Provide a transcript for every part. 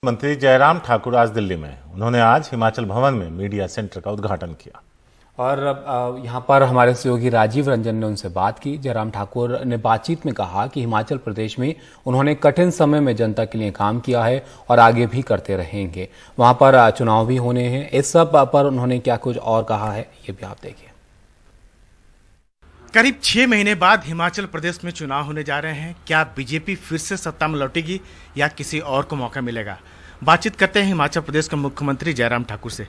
मंत्री जयराम ठाकुर आज दिल्ली में उन्होंने आज हिमाचल भवन में मीडिया सेंटर का उद्घाटन किया और यहाँ पर हमारे सहयोगी राजीव रंजन ने उनसे बात की। जयराम ठाकुर ने बातचीत में कहा कि हिमाचल प्रदेश में उन्होंने कठिन समय में जनता के लिए काम किया है और आगे भी करते रहेंगे। वहां पर चुनाव भी होने हैं। इस सब पर उन्होंने क्या कुछ और कहा है, ये भी आप देखिए। करीब 6 महीने बाद हिमाचल प्रदेश में चुनाव होने जा रहे हैं। क्या बीजेपी फिर से सत्ता में लौटेगी या किसी और को मौका मिलेगा? बातचीत करते हैं हिमाचल प्रदेश के मुख्यमंत्री जयराम ठाकुर से।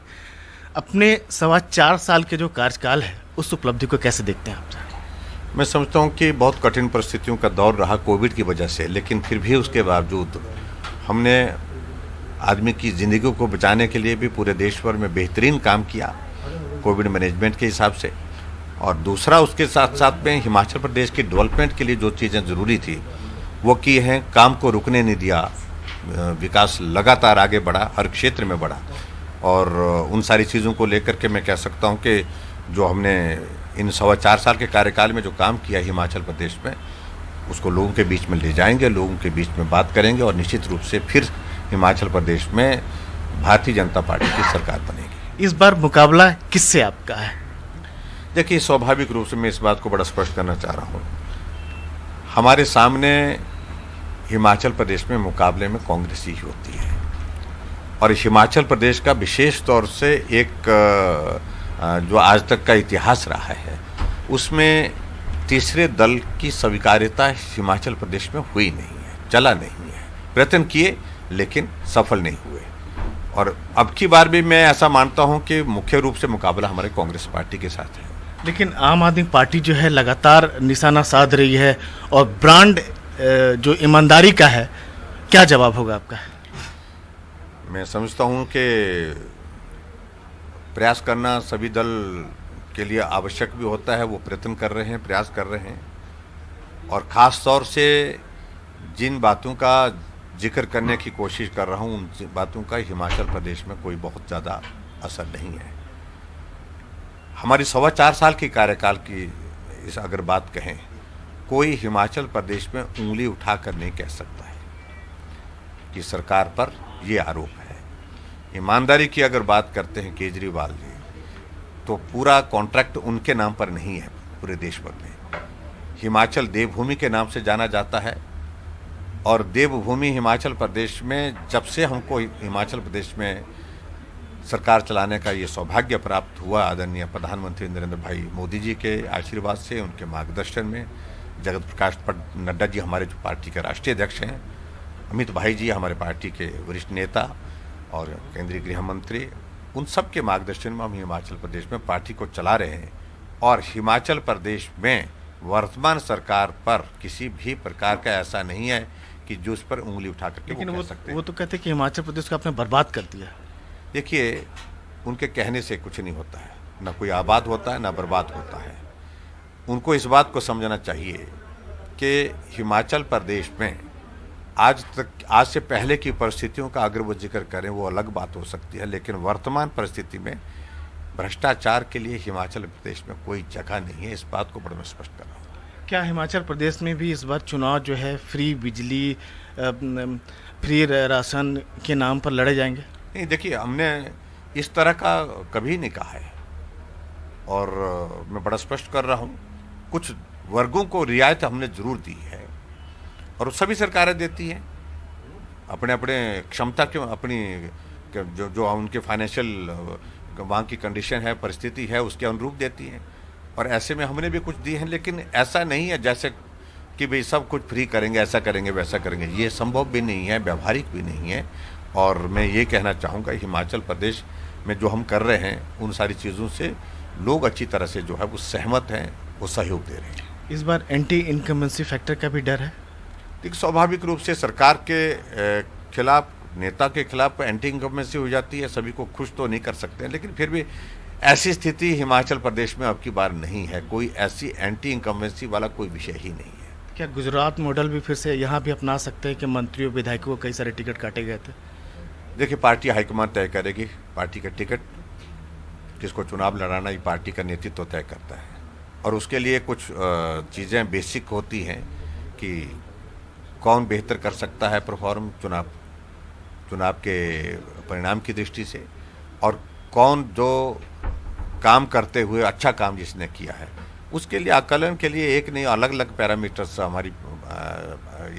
अपने 4.25 साल के जो कार्यकाल है उस उपलब्धि को कैसे देखते हैं आप? मैं समझता हूं कि बहुत कठिन परिस्थितियों का दौर रहा कोविड की वजह से, लेकिन फिर भी उसके बावजूद हमने आदमी की ज़िंदगी को बचाने के लिए भी पूरे देश भर में बेहतरीन काम किया कोविड मैनेजमेंट के हिसाब से। और दूसरा उसके साथ साथ में हिमाचल प्रदेश की डेवलपमेंट के लिए जो चीज़ें ज़रूरी थी वो की हैं। काम को रुकने नहीं दिया, विकास लगातार आगे बढ़ा, हर क्षेत्र में बढ़ा। और उन सारी चीज़ों को लेकर के मैं कह सकता हूं कि जो हमने इन 4.25 साल के कार्यकाल में जो काम किया हिमाचल प्रदेश में, उसको लोगों के बीच में ले जाएंगे, लोगों के बीच में बात करेंगे और निश्चित रूप से फिर हिमाचल प्रदेश में भारतीय जनता पार्टी की सरकार बनेगी। इस बार मुकाबला किससे आपका है? देखिए, स्वाभाविक रूप से मैं इस बात को बड़ा स्पष्ट करना चाह रहा हूँ, हमारे सामने हिमाचल प्रदेश में मुकाबले में कांग्रेस ही होती है। और हिमाचल प्रदेश का विशेष तौर से एक जो आज तक का इतिहास रहा है उसमें तीसरे दल की स्वीकार्यता हिमाचल प्रदेश में हुई नहीं है, चला नहीं है। प्रयत्न किए लेकिन सफल नहीं हुए। और अब की बार भी मैं ऐसा मानता हूं कि मुख्य रूप से मुकाबला हमारे कांग्रेस पार्टी के साथ है। लेकिन आम आदमी पार्टी जो है लगातार निशाना साध रही है और ब्रांड जो ईमानदारी का है, क्या जवाब होगा आपका? मैं समझता हूं कि प्रयास करना सभी दल के लिए आवश्यक भी होता है। वो प्रयत्न कर रहे हैं, प्रयास कर रहे हैं। और ख़ास तौर से जिन बातों का जिक्र करने की कोशिश कर रहा हूं, उन बातों का हिमाचल प्रदेश में कोई बहुत ज़्यादा असर नहीं है। हमारी 4.25 साल की कार्यकाल की इस अगर बात कहें, कोई हिमाचल प्रदेश में उंगली उठाकर नहीं कह सकता है कि सरकार पर ये आरोप है। ईमानदारी की अगर बात करते हैं केजरीवाल जी, तो पूरा कॉन्ट्रैक्ट उनके नाम पर नहीं है। पूरे देश भर में हिमाचल देवभूमि के नाम से जाना जाता है। और देवभूमि हिमाचल प्रदेश में जब से हमको हिमाचल प्रदेश में सरकार चलाने का ये सौभाग्य प्राप्त हुआ, आदरणीय प्रधानमंत्री नरेंद्र भाई मोदी जी के आशीर्वाद से, उनके मार्गदर्शन में, जगत प्रकाश नड्डा जी हमारे जो पार्टी के राष्ट्रीय अध्यक्ष हैं, अमित भाई जी हमारे पार्टी के वरिष्ठ नेता और केंद्रीय गृह मंत्री, उन सब के मार्गदर्शन में हम हिमाचल प्रदेश में पार्टी को चला रहे हैं। और हिमाचल प्रदेश में वर्तमान सरकार पर किसी भी प्रकार का ऐसा नहीं है कि जो उस पर उंगली उठा करके लेकिन वो कह सकते हैं। वो तो कहते हैं कि हिमाचल प्रदेश को आपने बर्बाद कर दिया। देखिए, उनके कहने से कुछ नहीं होता है, ना कोई आबाद होता है ना बर्बाद होता है। उनको इस बात को समझना चाहिए कि हिमाचल प्रदेश में आज से पहले की परिस्थितियों का अगर वो जिक्र करें वो अलग बात हो सकती है, लेकिन वर्तमान परिस्थिति में भ्रष्टाचार के लिए हिमाचल प्रदेश में कोई जगह नहीं है। इस बात को बड़ा मैं स्पष्ट कर रहा हूँ। क्या हिमाचल प्रदेश में भी इस बार चुनाव जो है फ्री बिजली, फ्री राशन के नाम पर लड़े जाएंगे? नहीं, देखिए, हमने इस तरह का कभी नहीं कहा है। और मैं बड़ा स्पष्ट कर रहा हूँ, कुछ वर्गों को रियायत हमने जरूर दी है और सभी सरकारें देती हैं अपने अपने क्षमता के, अपनी जो उनके फाइनेंशियल वहाँ की कंडीशन है, परिस्थिति है, उसके अनुरूप देती हैं। और ऐसे में हमने भी कुछ दी हैं, लेकिन ऐसा नहीं है जैसे कि भाई सब कुछ फ्री करेंगे, ऐसा करेंगे, वैसा करेंगे। ये संभव भी नहीं है, व्यावहारिक भी नहीं है। और मैं ये कहना चाहूँगा, हिमाचल प्रदेश में जो हम कर रहे हैं उन सारी चीज़ों से लोग अच्छी तरह से जो है वो सहमत हैं, वो सहयोग दे रहे हैं। इस बार एंटी इनकम्बेंसी फैक्टर का भी डर है? देखिए, स्वाभाविक रूप से सरकार के खिलाफ, नेता के खिलाफ एंटी इनकम्बेंसी हो जाती है। सभी को खुश तो नहीं कर सकते हैं, लेकिन फिर भी ऐसी स्थिति हिमाचल प्रदेश में अब की बार नहीं है। कोई ऐसी एंटी इनकम्बेंसी वाला कोई विषय ही नहीं है। क्या गुजरात मॉडल भी फिर से यहाँ भी अपना सकते हैं कि मंत्रियों विधायकों को कई सारे टिकट काटे गए थे? देखिए, पार्टी हाईकमान तय करेगी पार्टी का टिकट, किसको चुनाव लड़ाना, ये पार्टी का नेतृत्व तय करता है। और उसके लिए कुछ चीज़ें बेसिक होती हैं कि कौन बेहतर कर सकता है परफॉर्म चुनाव के परिणाम की दृष्टि से, और कौन जो काम करते हुए अच्छा काम जिसने किया है उसके लिए आकलन के लिए एक नहीं अलग अलग पैरामीटर्स हमारी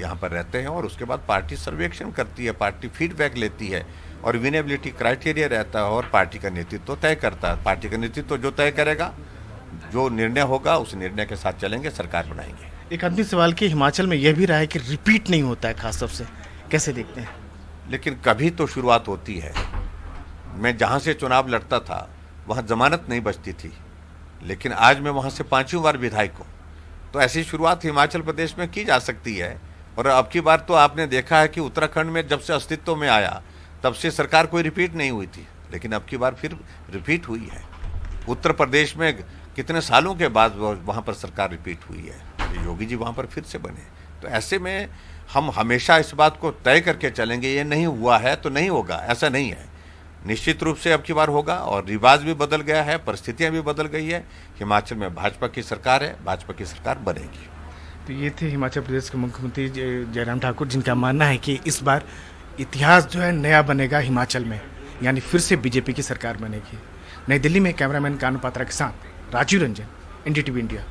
यहाँ पर रहते हैं। और उसके बाद पार्टी सर्वेक्षण करती है, पार्टी फीडबैक लेती है और विनेबिलिटी क्राइटेरिया रहता है और पार्टी का नेतृत्व तय करता है। पार्टी का नेतृत्व जो तय करेगा, जो निर्णय होगा उस निर्णय के साथ चलेंगे, सरकार बनाएंगे। एक अंतिम सवाल कि हिमाचल में यह भी रहा है कि रिपीट नहीं होता है खास तौर से, कैसे देखते हैं? लेकिन कभी तो शुरुआत होती है। मैं जहाँ से चुनाव लड़ता था वहाँ जमानत नहीं बचती थी, लेकिन आज मैं वहाँ से 5वीं बार विधायक हूँ। तो ऐसी शुरुआत हिमाचल प्रदेश में की जा सकती है। और अब की बार तो आपने देखा है कि उत्तराखंड में जब से अस्तित्व में आया तब से सरकार कोई रिपीट नहीं हुई थी, लेकिन अब की बार फिर रिपीट हुई है। उत्तर प्रदेश में कितने सालों के बाद वहाँ पर सरकार रिपीट हुई है, योगी जी वहाँ पर फिर से बने। तो ऐसे में हम हमेशा इस बात को तय करके चलेंगे, ये नहीं हुआ है तो नहीं होगा, ऐसा नहीं है। निश्चित रूप से अब की बार होगा और रिवाज भी बदल गया है, परिस्थितियां भी बदल गई है। हिमाचल में भाजपा की सरकार है, भाजपा की सरकार बनेगी। तो ये थे हिमाचल प्रदेश के मुख्यमंत्री जयराम ठाकुर, जिनका मानना है कि इस बार इतिहास जो है नया बनेगा हिमाचल में, यानी फिर से बीजेपी की सरकार बनेगी। नई दिल्ली में कैमरामैन कानू पात्रा के साथ राजीव रंजन, NDTV इंडिया।